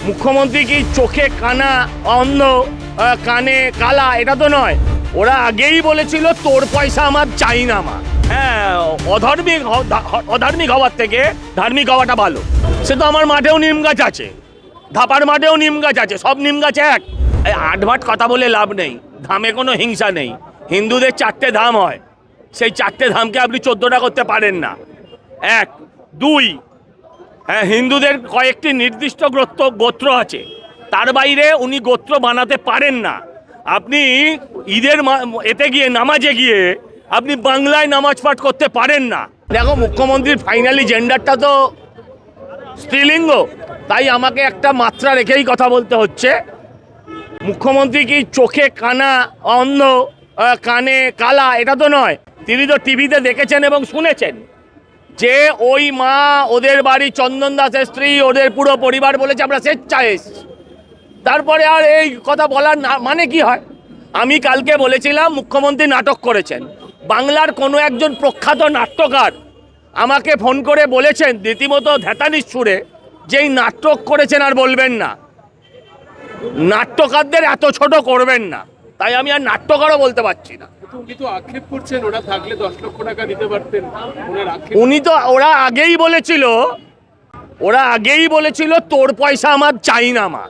মুখ্যমন্ত্রী কি চোখে কানা অন্ধ, কানে কালা? এটা তো নয়। ওরা আগেই বলেছিল তোর পয়সা আমার চাই না মা। হ্যাঁ, অধার্মিক হওয়ার থেকে ধার্মিক হওয়াটা ভালো। সে তো আমার মাঠেও নিম গাছ আছে, ধাপার মাঠেও নিম গাছ আছে, সব নিম গাছ এক। আটভাট কথা বলে লাভ নেই, ধামে কোনো হিংসা নেই। হিন্দুদের 4টে ধাম হয়, সেই 4টে ধামকে আপনি 14টা করতে পারেন না। 1, 2, হ্যাঁ, হিন্দুদের কয়েকটি নির্দিষ্ট গোত্র আছে, তার বাইরে উনি গোত্র বানাতে পারেন না। আপনি ঈদের এতে গিয়ে নামাজে গিয়ে আপনি বাংলায় নামাজ পাঠ করতে পারেন না। দেখো, মুখ্যমন্ত্রীর ফাইনালি জেন্ডারটা তো স্ত্রীলিঙ্গ, তাই আমাকে একটা মাত্রা রেখেই কথা বলতে হচ্ছে। মুখ্যমন্ত্রী কি চোখে কানা অন্ধ, কানে কালা? এটা তো নয়। তিনি তো টিভিতে দেখেছেন এবং শুনেছেন যে ওই মা, ওদের বাড়ি চন্দন দাসের স্ত্রী, ওদের পুরো পরিবার বলেছে আমরা স্বেচ্ছায় এসেছি। তারপরে আর এই কথা বলার মানে কি হয়? আমি কালকে বলেছিলাম মুখ্যমন্ত্রী নাটক করেছেন। বাংলার কোনো একজন প্রখ্যাত নাট্যকার আমাকে ফোন করে বলেছেন রীতিমতো ধ্যাতানির সুরে, যেই নাটক করেছেন আর বলবেন না, নাট্যকারদের এত ছোট করবেন না। তাই আমি আর নাট্যকারও বলতে পারছি না। উনি তো আক্ষেপ করছেন, ওরা থাকলে 10 লক্ষ টাকা দিতে পারতেন। ওরা আগেই বলেছিল তোর পয়সা আমার চাই না মা,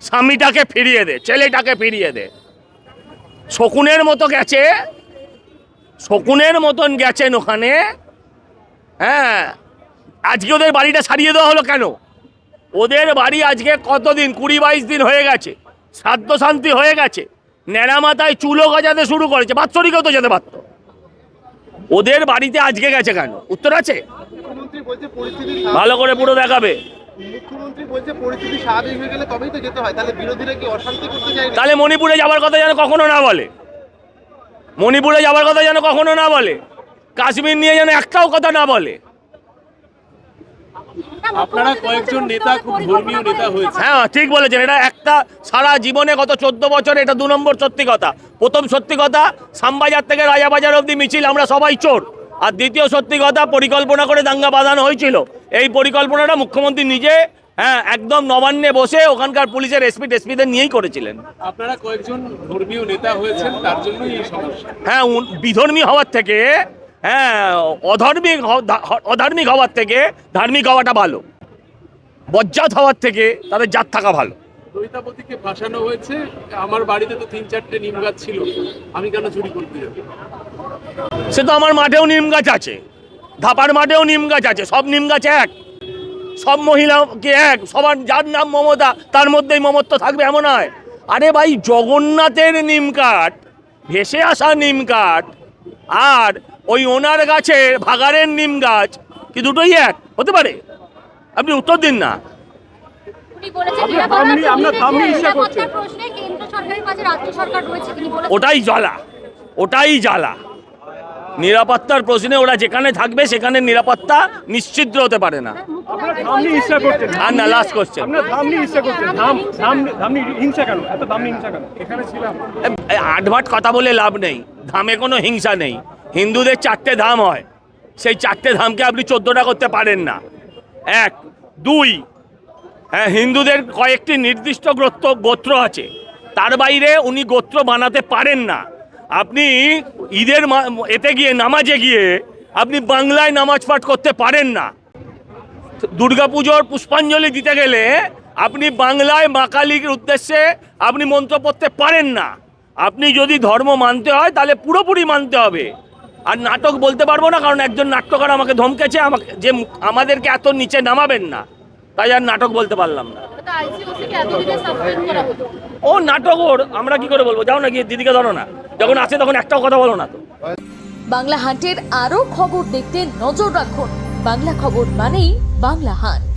স্বামীটাকে ফিরিয়ে দে, ছেলেটাকে ফিরিয়ে দে। শকুনের মতন গেছেন ওখানে। হ্যাঁ, আজকে ওদের বাড়িটা সারিয়ে দেওয়া হলো কেন? ওদের বাড়ি আজকে কতদিন, 20-22 দিন হয়ে গেছে, শ্রাদ্ধ শান্তি হয়ে গেছে, ন্যাড়া মাথায় চুলও গজাতে শুরু করেছে, বাৎসরিকেও তো যেতে পারত। ওদের বাড়িতে আজকে গেছে কেন? উত্তর আছে? ভালো করে পুরো দেখাবে। মুখ্যমন্ত্রী বলছে পরিস্থিতি স্বাভাবিক হয়ে গেলে তবেই তো যেতে হয়, তাহলে বিরোধীরা কি অশান্তি করতে চায়? তাহলে মণিপুরে যাওয়ার কথা যেন কখনো না বলে, কাশ্মীর নিয়ে যেন একটাও কথা না বলে। আপনারা কয়েকজন নেতা খুব ধর্মীয় নেতা হয়েছে। হ্যাঁ, ঠিক বলেছেন। এটা একটা সারা জীবনে গত 14 বছরে এটা 2 নম্বর সত্যি কথা। প্রথম সত্যি কথা, শ্যামবাজার থেকে রাজাবাজার অবধি মিছিল, আমরা সবাই চোর। আর দ্বিতীয় সত্যি কথা, পরিকল্পনা করে দাঙ্গা বাঁধানো হয়েছিল। এই পরিকল্পনাটা মুখ্যমন্ত্রী নিজে, হ্যাঁ, একদম নবান্নে বসে ওখানকার পুলিশের এসপিদের নিয়েই করেছিলেন। আপনারা কয়েকজন ধর্মীয় নেতা হয়েছেন, তার জন্যই এই সমস্যা। হ্যাঁ, বিধর্মী হওয়ার থেকে, হ্যাঁ, অধার্মিক হওয়ার থেকে ধার্মিক হওয়াটা ভালো। বজ্জাত হওয়ার থেকে তাদের জাত থাকা ভালো। দৈতাপতিকে ফাঁসানো হয়েছে, আমার বাড়িতে তো 3-4টে নিম গাছ ছিল, আমি কেন চুরি করতে যাব? সে তো আমার মাঠেও নিম গাছ আছে, ধাপার মাঠেও নিম গাছ আছে, সব নিম গাছ এক। সব মহিলাকে এক, সবার যার নাম মমতা তার মধ্যেই মমত্ব থাকবে এমন নয়। আরে ভাই, জগন্নাথের নিম কাঠ, ভেসে আসা নিম কাঠ, আর ওই ওনার গাছের ভাগাড়ের নিম গাছ কি দুটোই এক হতে পারে? আপনি উত্তর দিন না। ওটাই জ্বালা। নিরাপত্তার প্রশ্নে ওরা যেখানে থাকবে সেখানে নিরাপত্তা নিশ্চিত হতে পারে না। আর না, লাস্ট কোশ্চেন, আটভাট কথা বলে লাভ নেই, ধামে কোনো হিংসা নেই। হিন্দুদের 4টে ধাম হয়, সেই 4টে ধামকে আপনি 14টা করতে পারেন না। 1, 2, হ্যাঁ, হিন্দুদের কয়েকটি নির্দিষ্ট গোত্র আছে, তার বাইরে উনি গোত্র বানাতে পারেন না। আপনি ঈদের এতে গিয়ে নামাজে গিয়ে আপনি বাংলায় নামাজ পাঠ করতে পারেন না। দুর্গাপুজোর পুষ্পাঞ্জলি দিতে গেলে আপনি বাংলায় মা কালীর উদ্দেশ্যে আপনি মন্ত্র পড়তে পারেন না। আপনি যদি ধর্ম মানতে হয় তাহলে পুরোপুরি মানতে হবে। আর নাটক বলতে পারবো না, কারণ একজন নাট্যকার আমাকে ধমকেছে যে আমাদেরকে এত নিচে নামাবেন না, তাই আর নাটক বলতে পারলাম না। ও নাটক, আমরা কি করে বলবো? যাও না, গিয়ে দিদিকে ধরো না, যখন আসে তখন একটাও কথা বলো না তো। বাংলা হান্টের আরো খবর দেখতে নজর রাখুন। বাংলা খবর মানেই বাংলা হান্ট।